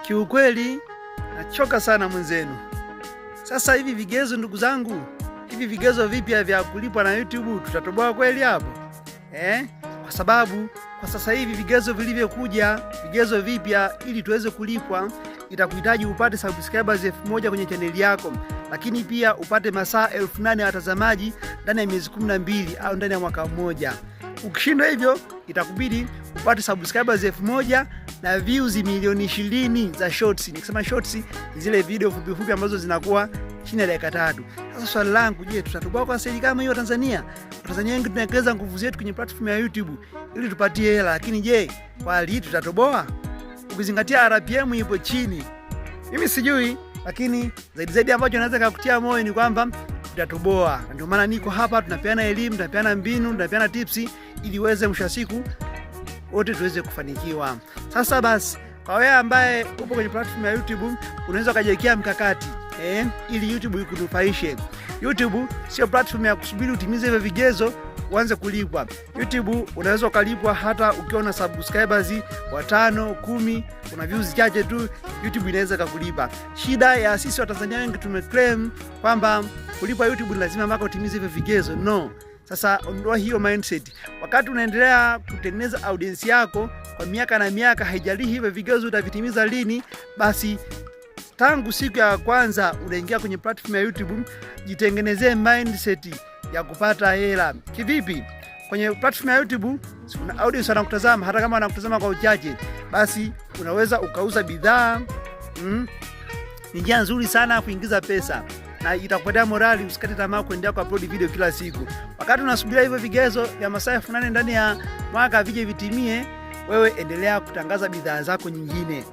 Kiukweli nachoka sana mwenzenu. Sasa hivi vigezo, ndugu zangu, hivi vigezo vipya vya kulipwa na YouTube tutatoboa kweli hapo? Kwa sababu kwa sasa hivi vigezo vilivyokuja, vigezo vipya ili tuweze kulipwa, itakuhitaji upate subscribers 1000 kwenye chaneli yako, lakini pia upate masaa 8000 ya watazamaji ndani ya miezi 12 au ndani ya mwaka mmoja. Ukishindwa hivyo, itakubidi upate subscribers 1000 na views milioni 20 za shorts. Nikisema shorts, zile video fupi fupi ambazo zinakuwa chini ya dakika 3. Sasa swali langu, je, tutatoboa kwa staili kama hiyo Tanzania? Watanzania wengi tunawekeza nguvu zetu kwenye platform ya YouTube ili tupatie hela, lakini je, kweli tutatoboa? Ukizingatia RPM ipo chini. Mimi sijui, lakini zaidi ambacho naweza kukutia moyo ni kwamba tutatoboa. Ndio maana niko hapa, tunapeana elimu, tunapeana mbinu, tunapeana tips ili uweze mwisho wa siku wote tuweze kufanikiwa. Sasa basi, kwa wewe ambaye upo kwenye platform ya YouTube, unaweza kujiwekea mkakati ili YouTube ikunufaishe. YouTube sio platform ya kusubiri utimize hivyo vigezo uanze kulipwa. YouTube unaweza kulipwa hata ukiwa na subscribers 5, 10, una views chache tu, YouTube inaweza kukulipa. Shida ya sisi wa Tanzania wengi tumeclaim kwamba kulipwa YouTube ni lazima mpaka utimize hivyo vigezo. No. Sasa ondoa hiyo mindset. Wakati unaendelea kutengeneza audience yako kwa miaka na miaka, haijalishi hivyo vigezo utavitimiza lini, basi tangu siku ya kwanza unaingia kwenye platform ya YouTube, jitengenezee mindset ya kupata hela. Kivipi? Kwenye platform ya YouTube una audience wanakutazama, hata kama wanakutazama kwa uchache, basi unaweza ukauza bidhaa. Ni njia nzuri sana kuingiza pesa na itakupatia morali, usikate tamaa kuendelea kuupload video kila siku. Wakati unasubiria hivyo vigezo vya masaa 8 ndani ya mwaka vije vitimie, wewe endelea kutangaza bidhaa zako nyingine.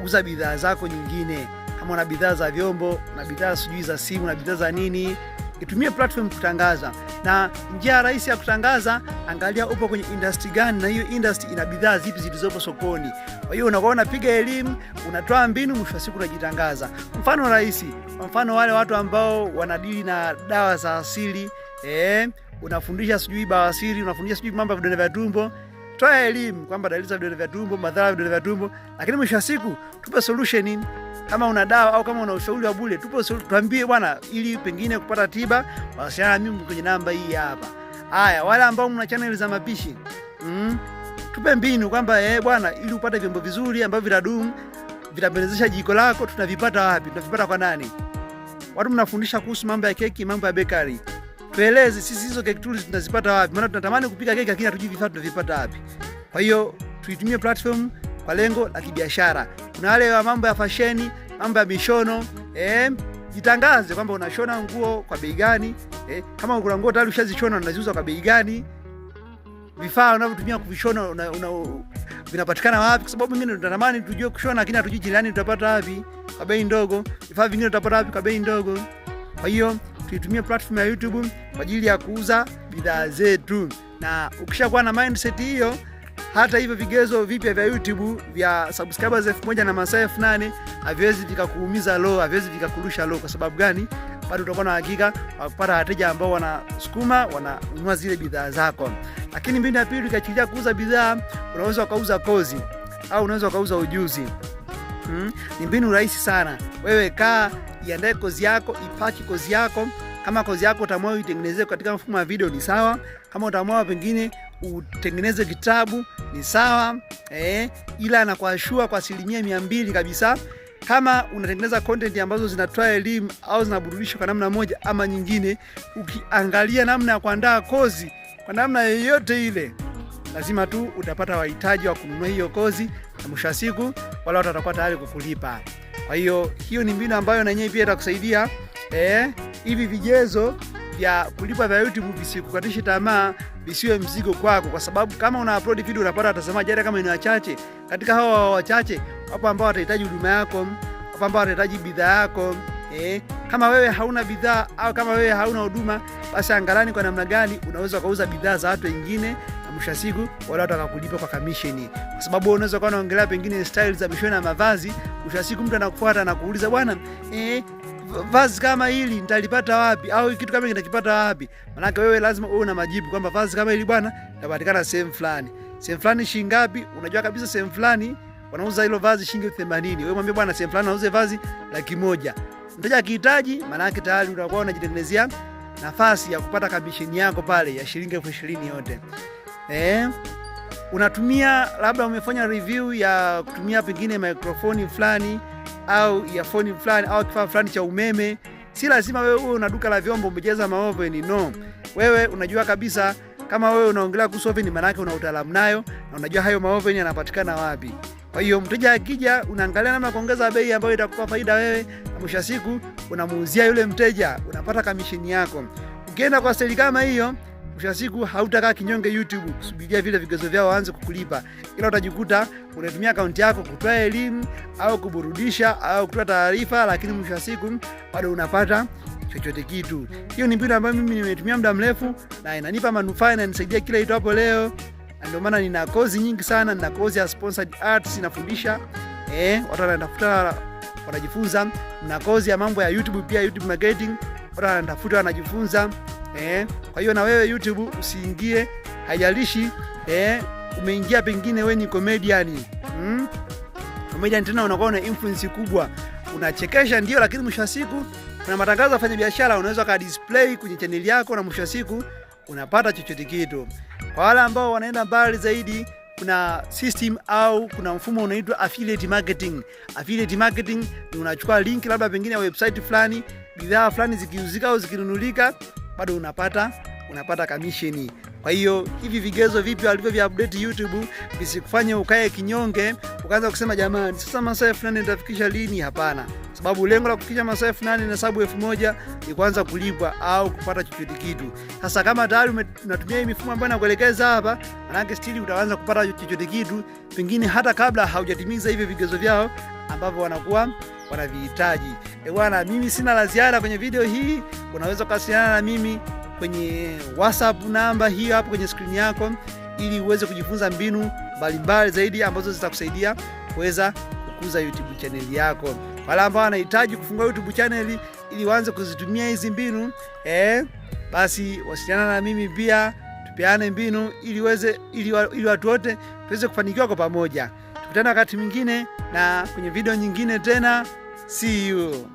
Uza bidhaa zako nyingine. Kama una bidhaa za vyombo, na bidhaa sijui za simu, na bidhaa za nini, itumie platform kutangaza. Na njia rahisi ya kutangaza, angalia upo kwenye industry gani na hiyo industry ina bidhaa zipi zilizopo sokoni. Kwa hiyo unakuwa unapiga elimu, unatoa mbinu, mwisho wa siku unajitangaza. Mfano rahisi, mfano wale watu ambao wanadili na dawa za asili, unafundisha sijui bawasiri, unafundisha sijui mambo ya vidonda vya tumbo. Toa elimu kwamba dalili za vidonda vya tumbo, madhara ya vidonda vya tumbo, lakini mwisho wa siku tupe solution. Kama una dawa au kama una ushauri wa bure, tuambie bwana, ili pengine kupata tiba, wasiliana na mimi kwenye namba hii hapa. Haya, wale ambao mna channel za mapishi, tupe mbinu kwamba bwana, ili upate vyombo vizuri ambavyo vitadumu, vitapendezesha jiko lako, tunavipata wapi? Tunavipata kwa nani? Watu mnafundisha kuhusu mambo ya keki, mambo ya bakery. Tueleze sisi hizo cake tools tunazipata wapi? Maana tunatamani kupika keki lakini hatujui vifaa tunavipata wapi. Kwa hiyo tuitumie platform kwa lengo la kibiashara. Kuna wale wa mambo ya fashion, mambo ya mishono, jitangaze kwamba unashona nguo kwa bei gani, kama kuna nguo tayari ushazishona unaziuza kwa bei gani, vifaa unavyotumia kuvishona vinapatikana wapi? Kwa sababu wengine tunatamani tujue kushona lakini hatujui jirani tutapata wapi kwa bei ndogo, vifaa vingine tutapata wapi kwa bei ndogo. Kwa hiyo tuitumie platform ya YouTube kwa ajili ya kuuza bidhaa zetu. Na ukishakuwa na mindset hiyo, hata hivyo vigezo vipya vya YouTube vya subscribers 1000 na masaa 8 haviwezi vikakuumiza low, haviwezi vikakurusha low. Kwa sababu gani? Bado utakuwa na hakika wa kupata wateja ambao wanasukuma, wananunua zile bidhaa zako. Lakini mbinu ya pili, ukiachilia kuuza bidhaa, unaweza ukauza kozi au unaweza ukauza ujuzi. Ni mbinu rahisi sana. Wewe iandae kozi yako, ipaki kozi yako. Kama kozi yako utaamua uitengeneze katika mfumo wa video, ni sawa. Kama utaamua pengine utengeneze kitabu, ni sawa. Ila na kuashua kwa 200% kabisa, kama unatengeneza content ambazo zinatoa elimu au zinaburudisha kwa namna moja ama nyingine, ukiangalia namna ya kuandaa kozi kwa namna yoyote ile, lazima tu utapata wahitaji wa kununua hiyo kozi, na mwisho wa siku wala watu watakuwa tayari kukulipa. Kwa hiyo ni mbinu ambayo na yenyewe pia itakusaidia hivi vigezo vya kulipa vya YouTube visikukatishe tamaa, visiwe mzigo kwako, kwa sababu kama una upload video unapata watazamaji hata kama ni wachache. Katika hao wachache wapo ambao watahitaji huduma yako, wapo ambao watahitaji bidhaa yako. Kama wewe hauna bidhaa au kama wewe hauna huduma, basi angalani kwa namna gani unaweza kuuza bidhaa za watu wengine, na mwisho wa siku wale watu wakakulipa kwa commission. Kwa sababu unaweza kuwa unaongelea pengine style za mishono na mavazi, mwisho wa siku mtu anakufuata na kuuliza, bwana, vazi kama hili nitalipata wapi, au kitu kama hiki nitakipata wapi? Maana wewe lazima uwe na majibu kwamba vazi kama hili bwana linapatikana sehemu fulani. Sehemu fulani shilingi ngapi? Unajua kabisa sehemu fulani wanauza hilo vazi shilingi 80. Wewe mwambie bwana sehemu fulani nauze vazi 100,000. Mteja akihitaji, maana yake tayari utakuwa unajitengenezea nafasi ya kupata commission yako pale ya shilingi 20,000 yote. Unatumia labda umefanya review ya kutumia pengine microphone fulani au earphone fulani au kifaa fulani cha umeme. Si lazima wewe una duka la vyombo umejeza maoven, no. Wewe unajua kabisa kama wewe unaongelea kuhusu oven, maana yake una utaalamu nayo na unajua hayo maoven yanapatikana wapi. Kwa hiyo mteja akija, unaangalia namna kuongeza bei ambayo itakupa faida wewe, na mwisho wa siku unamuuzia yule mteja, unapata commission yako. Ukienda kwa staili kama hiyo, mwisho wa siku hautakaa kinyonge YouTube kusubiria vile vigezo vyao waanze kukulipa. Ila utajikuta unatumia akaunti yako kutoa elimu au kuburudisha au kutoa taarifa, lakini mwisho wa siku bado unapata chochote kitu. Hiyo ni mbinu ambayo mimi nimetumia muda mrefu na inanipa manufaa na inanisaidia kila itwapo leo. Ndio maana nina kozi nyingi sana, nina kozi ya sponsored arts nafundisha. Watu wanatafuta wanajifunza. Nina kozi ya mambo ya YouTube pia, YouTube marketing. Watu wanatafuta wanajifunza. Kwa hiyo na wewe YouTube usiingie, haijalishi umeingia pengine wewe ni comedian. Comedian tena unakuwa na influence kubwa. Unachekesha ndio, lakini mwisho wa siku kuna matangazo ya fanya biashara unaweza ka display kwenye channel yako na mwisho wa siku unapata chochote kitu. Kwa wale ambao wanaenda mbali zaidi, kuna system au kuna mfumo unaitwa affiliate marketing. Affiliate marketing ni unachukua link labda pengine ya website fulani, bidhaa fulani zikiuzika au zikinunulika, bado unapata commission. Kwa hiyo hivi vigezo vipi walivyo vya update YouTube visikufanye ukae kinyonge ukaanza kusema jamani sasa masaa fulani nitafikisha lini? Hapana. Sababu lengo la kufikisha masaa fulani na sababu 1,000 ni kuanza kulipwa au kupata chochote kitu. Sasa kama tayari unatumia hii mifumo ambayo nakuelekeza hapa, maana yake stili utaanza kupata chochote kitu pengine hata kabla haujatimiza hivi vigezo vyao ambavyo wanakuwa wanavihitaji. Bwana, mimi sina la ziada kwenye video hii. Unaweza kuwasiliana na mimi kwenye WhatsApp namba hii hapo kwenye screen yako ili uweze kujifunza mbinu mbalimbali zaidi ambazo zitakusaidia kuweza kukuza YouTube channel yako. Wale ambao wanahitaji kufungua YouTube channel ili waanze kuzitumia hizi mbinu, basi wasiliana na mimi pia tupeane mbinu ili watu wote tuweze kufanikiwa kwa pamoja. Tukutane wakati mwingine na kwenye video nyingine tena. See you.